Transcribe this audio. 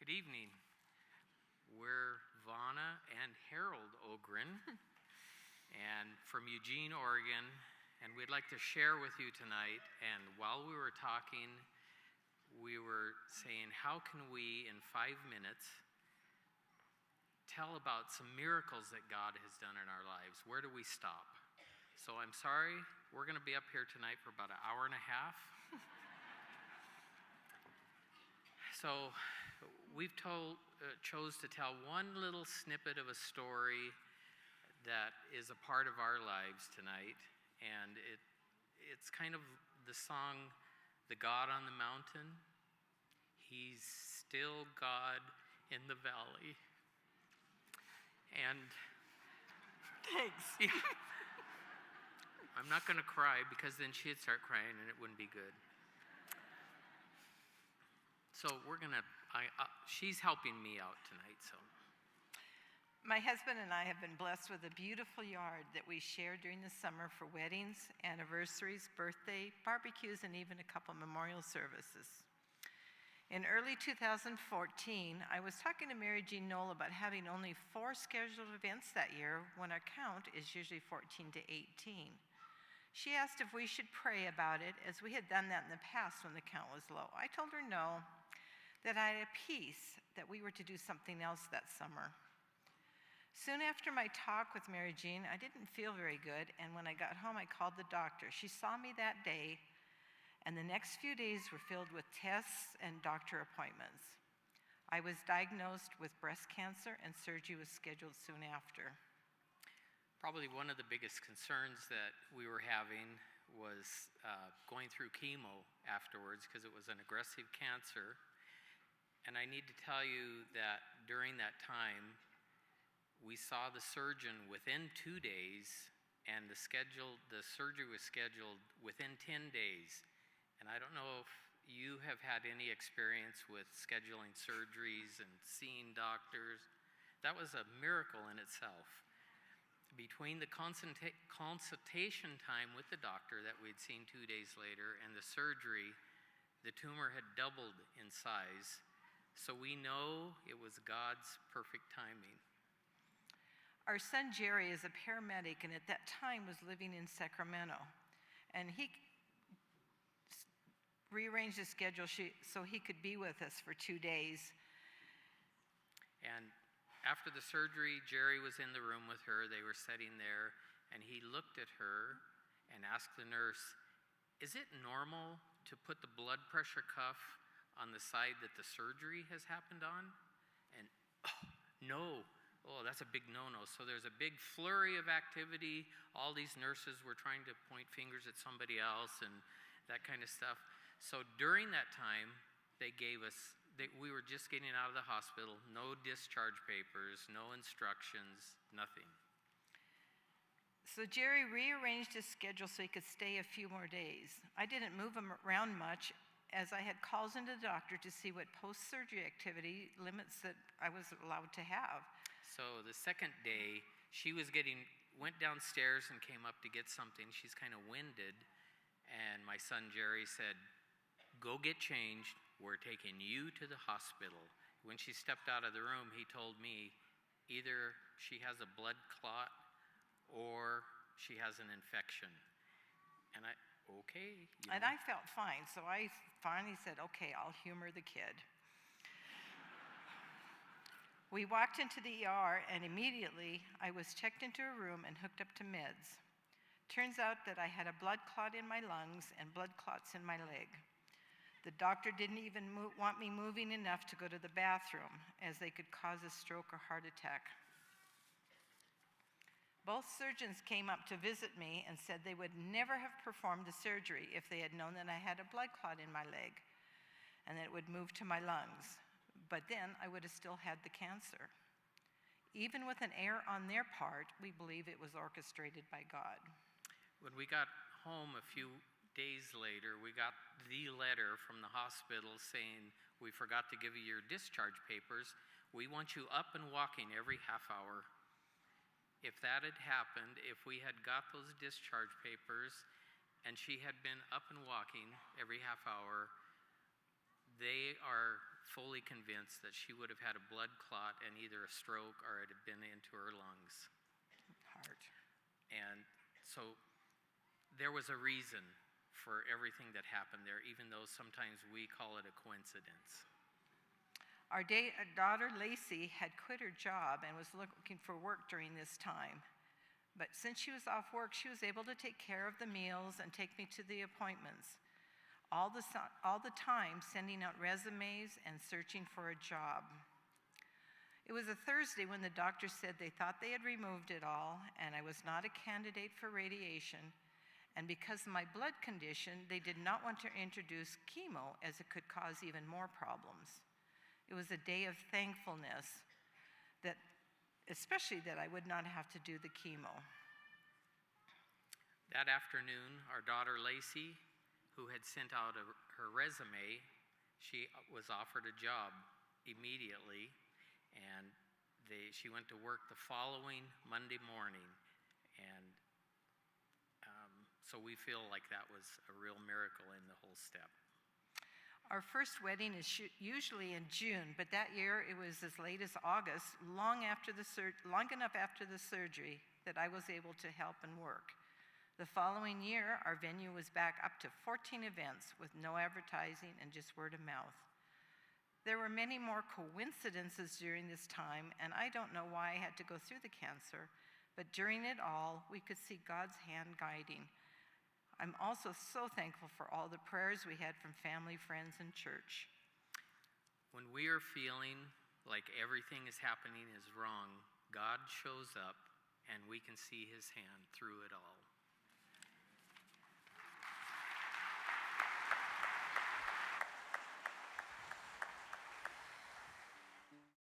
Good evening. We're Vona and Harold Ogren, and from Eugene, Oregon, and we'd like to share with you tonight. And while we were talking, we were saying, how can we, in 5 minutes, tell about some miracles that God has done in our lives? Where do we stop? So I'm sorry, we're going to be up here tonight for about an hour and a half. So we've chose to tell one little snippet of a story that is a part of our lives tonight, and it's kind of the song, "The God on the Mountain." He's still God in the valley. And thanks. Yeah, I'm not going to cry because then she'd start crying and it wouldn't be good. So we're going to, she's helping me out tonight, so. My husband and I have been blessed with a beautiful yard that we share during the summer for weddings, anniversaries, birthday, barbecues, and even a couple memorial services. In early 2014, I was talking to Mary Jean Knoll about having only 4 scheduled events that year when our count is usually 14 to 18. She asked if we should pray about it, as we had done that in the past when the count was low. I told her no, that I had a peace that we were to do something else that summer. Soon after my talk with Mary Jean, I didn't feel very good, and when I got home, I called the doctor. She saw me that day, and the next few days were filled with tests and doctor appointments. I was diagnosed with breast cancer, and surgery was scheduled soon after. Probably one of the biggest concerns that we were having was going through chemo afterwards, because it was an aggressive cancer. And I need to tell you that during that time, we saw the surgeon within 2 days, and the surgery was scheduled within 10 days. And I don't know if you have had any experience with scheduling surgeries and seeing doctors. That was a miracle in itself. Between the consultation time with the doctor that we'd seen 2 days later and the surgery, the tumor had doubled in size. So we know it was God's perfect timing. Our son Jerry is a paramedic, and at that time was living in Sacramento. And he rearranged his schedule so he could be with us for 2 days. And after the surgery, Jerry was in the room with her. They were sitting there, and he looked at her and asked the nurse, "Is it normal to put the blood pressure cuff on the side that the surgery has happened on?" And no. Oh, that's a big no-no. So there's a big flurry of activity. All these nurses were trying to point fingers at somebody else and that kind of stuff. So during that time, they gave us, we were just getting out of the hospital, no discharge papers, no instructions, nothing. So Jerry rearranged his schedule so he could stay a few more days. I didn't move him around much, as I had calls into the doctor to see what post-surgery activity limits that I was allowed to have. So the second day, she went downstairs and came up to get something. She's kind of winded, and my son Jerry said, "Go get changed. We're taking you to the hospital." When she stepped out of the room, he told me either she has a blood clot or she has an infection. And okay. And I felt fine, so I finally said, okay, I'll humor the kid. We walked into the ER, and immediately I was checked into a room and hooked up to meds. Turns out that I had a blood clot in my lungs and blood clots in my leg. The doctor didn't even want me moving enough to go to the bathroom, as they could cause a stroke or heart attack. Both surgeons came up to visit me and said they would never have performed the surgery if they had known that I had a blood clot in my leg and that it would move to my lungs. But then I would have still had the cancer. Even with an error on their part, we believe it was orchestrated by God. When we got home a few days later, we got the letter from the hospital saying, "We forgot to give you your discharge papers. We want you up and walking every half hour." If that had happened, if we had got those discharge papers and she had been up and walking every half hour, they are fully convinced that she would have had a blood clot and either a stroke or it had been into her lungs. Heart. And so there was a reason for everything that happened there, even though sometimes we call it a coincidence. Our daughter Lacey had quit her job and was looking for work during this time. But since she was off work, she was able to take care of the meals and take me to the appointments. All the time sending out resumes and searching for a job. It was a Thursday when the doctor said they thought they had removed it all and I was not a candidate for radiation. And because of my blood condition, they did not want to introduce chemo as it could cause even more problems. It was a day of thankfulness, especially that I would not have to do the chemo. That afternoon, our daughter Lacey, who had sent out her resume, she was offered a job immediately, and she went to work the following Monday morning. And so we feel like that was a real miracle in the whole step. Our first wedding is usually in June, but that year it was as late as August, long enough after the surgery that I was able to help and work. The following year, our venue was back up to 14 events with no advertising and just word of mouth. There were many more coincidences during this time, and I don't know why I had to go through the cancer, but during it all, we could see God's hand guiding. I'm also so thankful for all the prayers we had from family, friends, and church. When we are feeling like everything is happening is wrong, God shows up and we can see his hand through it all.